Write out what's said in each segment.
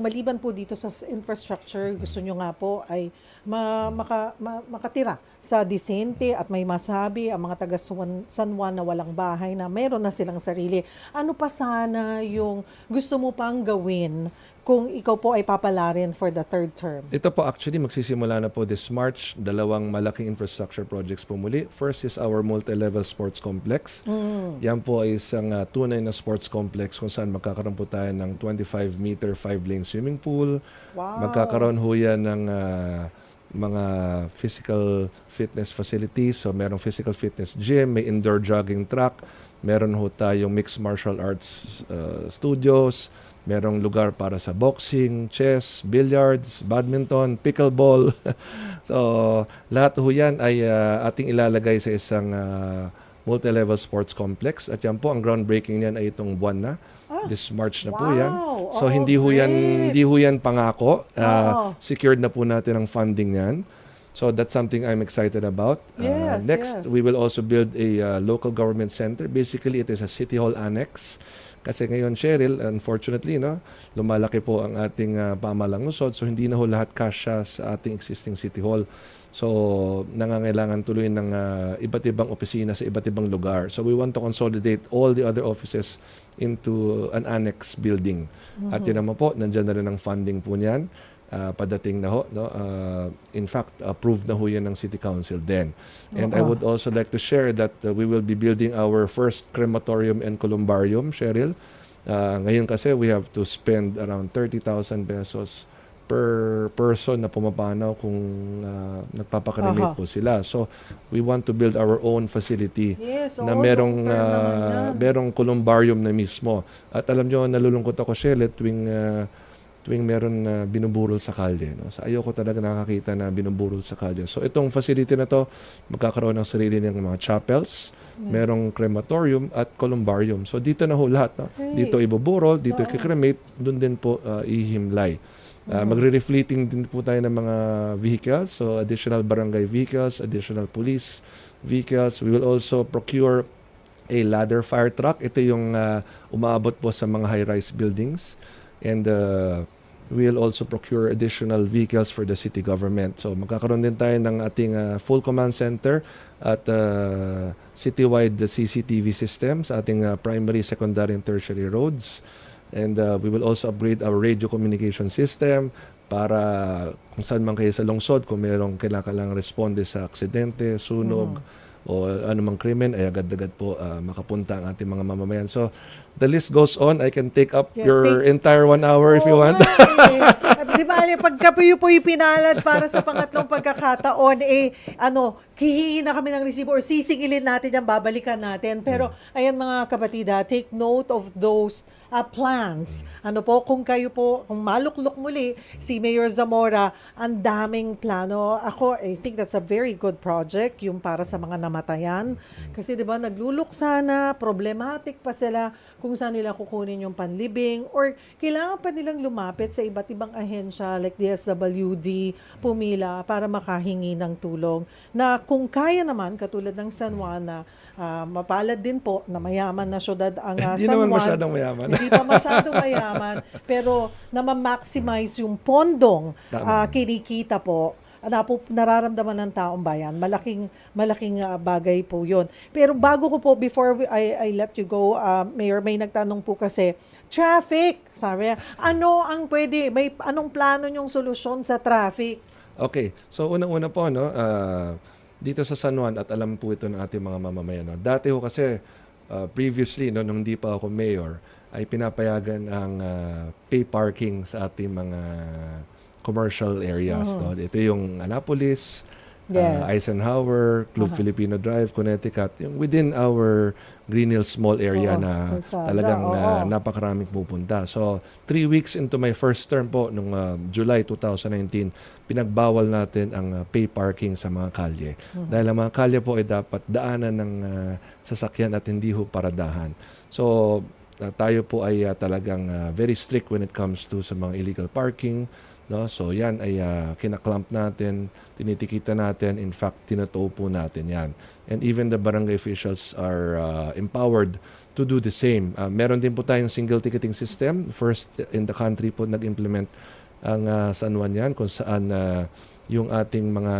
Maliban po dito sa infrastructure, gusto nyo nga po ay makatira sa disente at may masabi ang mga taga San Juan na walang bahay na meron na silang sarili. Ano pa sana yung gusto mo pang gawin kung ikaw po ay papalarin for the third term? Ito po actually magsisimula na po this March, dalawang malaking infrastructure projects po muli. First is our multi-level sports complex. Yan po ay isang tunay na sports complex kung saan magkakaroon po tayo ng 25-meter 5-lane swimming pool. Wow! Magkakaroon ho yan ng mga physical fitness facilities. So merong physical fitness gym, may indoor jogging track, meron ho tayong mixed martial arts studios, merong lugar para sa boxing, chess, billiards, badminton, pickleball. So lahat ho yan ay ating ilalagay sa isang multi-level sports complex. At yan po, ang groundbreaking niyan ay itong buwan na. This March na po yan. So hindi ho yan pangako. Secured na po natin ang funding niyan. So that's something I'm excited about. Next, we will also build a local government center. Basically, it is a city hall annex. Kasi ngayon, Cheryl, unfortunately, lumalaki po ang ating pamahalang lungsod. So hindi na ho lahat kasya sa ating existing city hall. So nangangailangan tuloy ng iba't ibang opisina sa iba't ibang lugar. So we want to consolidate all the other offices into an annex building. At yun naman po, nandiyan na rin ang funding po niyan. Padating na ho. In fact, approved na ho yan ng City Council then. And I would also like to share that we will be building our first crematorium and columbarium, Cheryl. Ngayon kasi we have to spend around 30,000 pesos per person na pumapanaw kung nagpapakremate po sila. So, we want to build our own facility na merong columbarium na mismo. At alam nyo, nalulungkot ako, Cheryl, tuwing meron binuburol sa kalye. So, ayoko talaga nakakita na binuburol sa kalye. So, itong facility na to, magkakaroon ng sarili ng mga chapels, merong crematorium at columbarium. So, dito na ho lahat. Dito ibuburol, dito i-cremate, doon din po ihimlay. Magre-refleeting din po tayo ng mga vehicles. So, additional barangay vehicles, additional police vehicles. We will also procure a ladder fire truck. Ito yung umaabot po sa mga high-rise buildings. And we'll also procure additional vehicles for the city government. So magkakaroon din tayo ng ating full command center at citywide CCTV system sa ating primary, secondary, and tertiary roads. And we will also upgrade our radio communication system para kung saan man kayo sa lungsod, kung merong kailangang responde sa aksidente, sunog, o anumang krimen, ay agad-agad po makapunta ang ating mga mamamayan. So, the list goes on. I can take up your entire 1 hour if you want. Di ba, pagka po yung pinalad para sa pangatlong pagkakataon, hihingi na kami ng resibo or sisingilin natin yan, babalikan natin. Pero, ayan mga kapatida, take note of those plans. Kung kayo po, kung maluklok muli si Mayor Zamora, ang daming plano. I think that's a very good project, yung para sa mga namatayan. Kasi 'di ba, nagluluksa na, problematic pa sila kung saan nila kukunin yung panlibing or kailangan pa nilang lumapit sa iba't ibang ahensya like DSWD, pumila para makahingi ng tulong. Na kung kaya naman, katulad ng San Juan na mapalad din po na mayaman na syudad ang San Juan. Hindi naman masyadong mayaman. Hindi pa masyadong mayaman, pero na ma-maximize yung pondong kinikita po, nararamdaman ng taong bayan. Malaking bagay po yun. Pero bago ko po, before I let you go, Mayor, may nagtanong po kasi, traffic, sabi, anong plano nyong solusyon sa traffic? Okay, so unang-una po, dito sa San Juan, at alam po ito ng ating mga mamamayan. Dati ho kasi, previously, nung hindi pa ako mayor, ay pinapayagan ang pay parking sa ating mga commercial areas. Ito yung Annapolis, Eisenhower, Club Filipino Drive, Connecticut, yung within our Green Hills Mall area na talagang napakaraming pupunta. So, 3 weeks into my first term po, nung July 2019, pinagbawal natin ang pay parking sa mga kalye. Dahil ang mga kalye po ay dapat daanan ng sasakyan at hindi ho paradahan. So, tayo po ay talagang very strict when it comes to sa mga illegal parking, no? So yan ay kinaklamp natin, tinitikita natin, in fact tinatoo po natin yan. And even the barangay officials are empowered to do the same. Meron din po tayong single ticketing system. First in the country po nag-implement ang San Juan yan, kung saan yung ating mga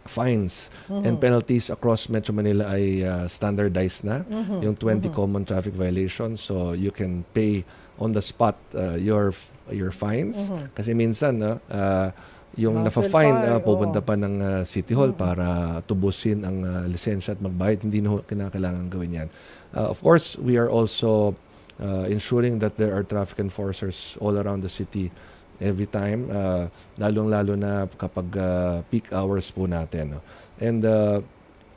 fines and penalties across Metro Manila ay standardized na. Yung 20 common traffic violations, so you can pay on the spot your fines. Kasi minsan yung Hassle nafa-fine pa, pupunta pa ng City Hall para tubusin ang lisensya at magbayad. Hindi na kinakailangan gawin yan. Of course, we are also ensuring that there are traffic enforcers all around the city every time, lalong-lalo na kapag peak hours po natin. No? And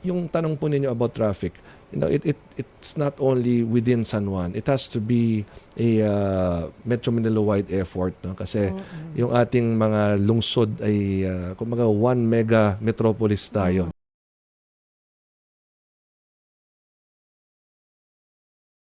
yung tanong po ninyo about traffic, it's not only within San Juan. It has to be a Metro Manila-wide effort. No? Kasi yung ating mga lungsod ay kumbaga one mega metropolis tayo.